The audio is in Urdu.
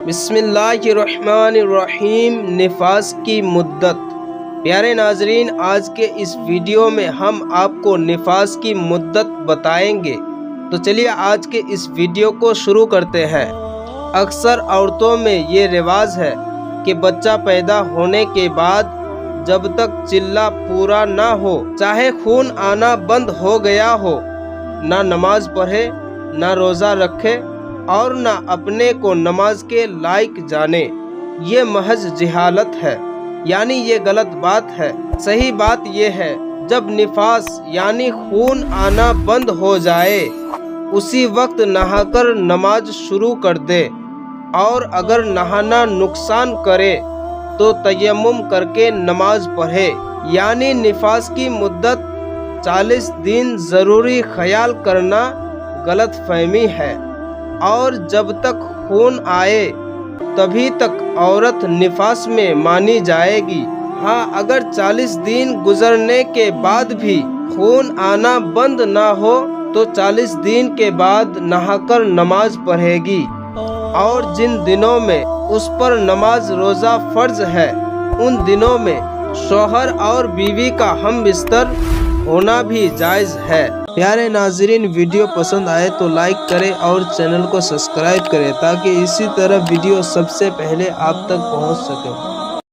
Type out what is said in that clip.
بسم اللہ الرحمن الرحیم۔ نفاس کی مدت۔ پیارے ناظرین، آج کے اس ویڈیو میں ہم آپ کو نفاس کی مدت بتائیں گے، تو چلیے آج کے اس ویڈیو کو شروع کرتے ہیں۔ اکثر عورتوں میں یہ رواج ہے کہ بچہ پیدا ہونے کے بعد جب تک چلہ پورا نہ ہو، چاہے خون آنا بند ہو گیا ہو، نہ نماز پڑھے، نہ روزہ رکھے اور نہ اپنے کو نماز کے لائق جانے۔ یہ محض جہالت ہے، یعنی یہ غلط بات ہے۔ صحیح بات یہ ہے، جب نفاس یعنی خون آنا بند ہو جائے اسی وقت نہا کر نماز شروع کر دے، اور اگر نہانا نقصان کرے تو تیمم کر کے نماز پڑھے۔ یعنی نفاس کی مدت 40 دن ضروری خیال کرنا غلط فہمی ہے، اور جب تک خون آئے تبھی تک عورت نفاس میں مانی جائے گی۔ ہاں، اگر 40 دن گزرنے کے بعد بھی خون آنا بند نہ ہو تو 40 دن کے بعد نہا کر نماز پڑھے گی، اور جن دنوں میں اس پر نماز روزہ فرض ہے ان دنوں میں شوہر اور بیوی کا ہم بستر ہونا بھی جائز ہے۔ پیارے ناظرین، ویڈیو پسند آئے تو لائک کریں اور چینل کو سبسکرائب کریں تاکہ اسی طرح ویڈیو سب سے پہلے آپ تک پہنچ سکے۔